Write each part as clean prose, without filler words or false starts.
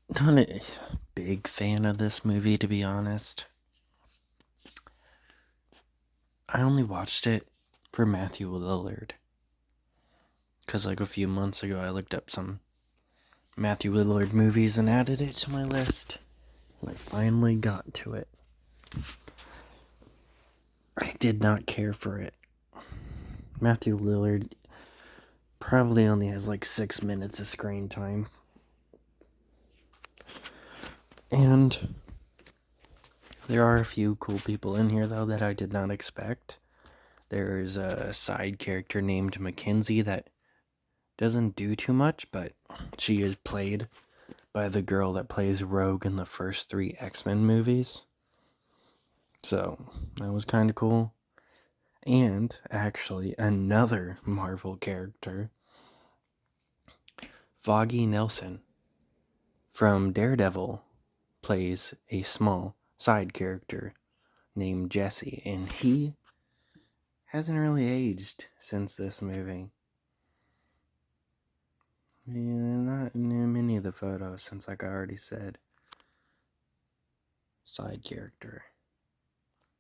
Not a big fan of this movie, to be honest. I only watched it for Matthew Lillard. Because, like, a few months ago, I looked up some Matthew Lillard movies and added it to my list. And I finally got to it. I did not care for it. Matthew Lillard probably only has like 6 minutes of screen time. And there are a few cool people in here, though, that I did not expect. There's a side character named Mackenzie that doesn't do too much, but she is played by the girl that plays Rogue in the first 3 X-Men movies. So, that was kind of cool. And, actually, another Marvel character, Foggy Nelson from Daredevil, plays a small side character named Jesse, and he hasn't really aged since this movie. Yeah, not in many of the photos, since, like I already said, side character.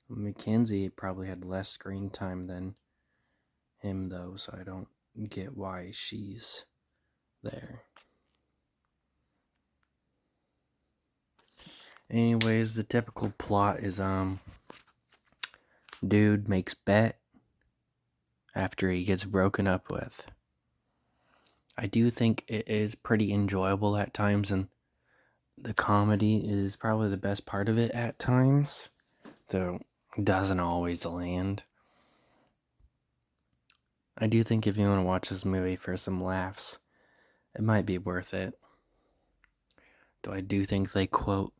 Mackenzie probably had less screen time than him, though, so I don't get why she's there. Anyways, the typical plot is, dude makes bet after he gets broken up with. I do think it is pretty enjoyable at times, and the comedy is probably the best part of it at times, though it doesn't always land. I do think if you want to watch this movie for some laughs, it might be worth it. Though I do think they quote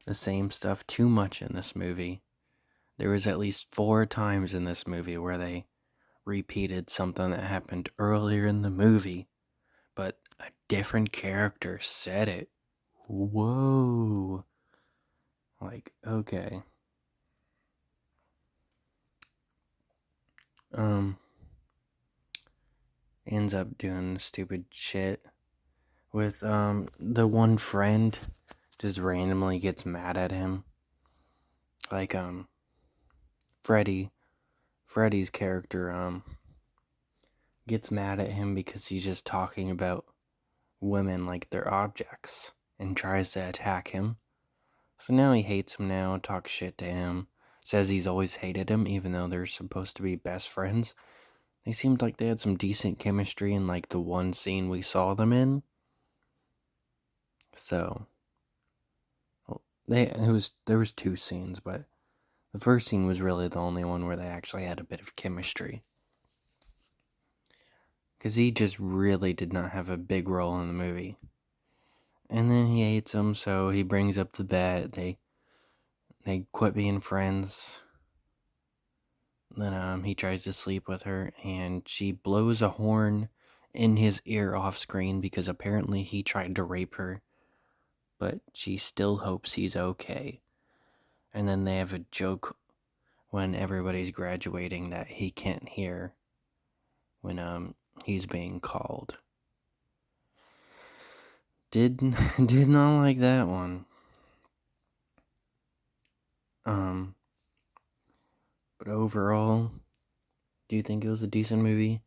the same stuff too much in this movie. There was at least 4 times in this movie where they repeated something that happened earlier in the movie, but a different character said it. Whoa. Like, okay. Ends up doing stupid shit with, the one friend just randomly gets mad at him. Like, Freddy's character, gets mad at him because he's just talking about women like they're objects and tries to attack him. So now he hates him now, talks shit to him, says he's always hated him even though they're supposed to be best friends. They seemed like they had some decent chemistry in like the one scene we saw them in. So, well, there was 2 scenes, but the first scene was really the only one where they actually had a bit of chemistry. Because he just really did not have a big role in the movie. And then he hates him, so he brings up the bet. They quit being friends. Then he tries to sleep with her, and she blows a horn in his ear off screen because apparently he tried to rape her, but she still hopes he's okay. And then they have a joke when everybody's graduating that he can't hear when he's being called. Did not like that one. But overall, do you think it was a decent movie?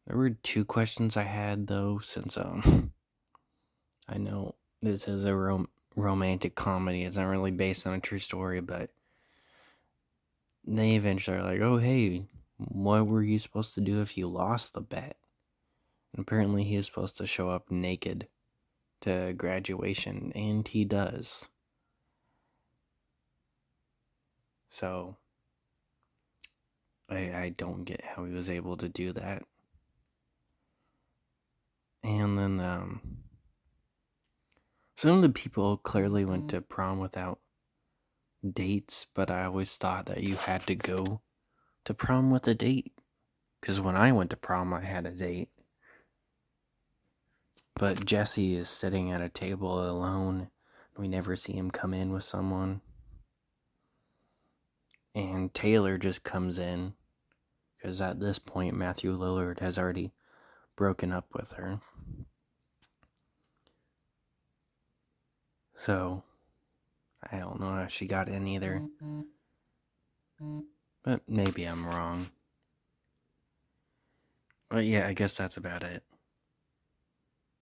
There were 2 questions I had, though, since I know this is a romantic comedy. It's not really based on a true story, but they eventually are like, oh, hey, what were you supposed to do if you lost the bet? And apparently he is supposed to show up naked to graduation, and he does. So, I don't get how he was able to do that. And then, some of the people clearly went to prom without dates, but I always thought that you had to go to prom with a date. Because when I went to prom, I had a date. But Jesse is sitting at a table alone. We never see him come in with someone. And Taylor just comes in. Because at this point, Matthew Lillard has already broken up with her. So, I don't know how she got in either. But maybe I'm wrong. But yeah, I guess that's about it.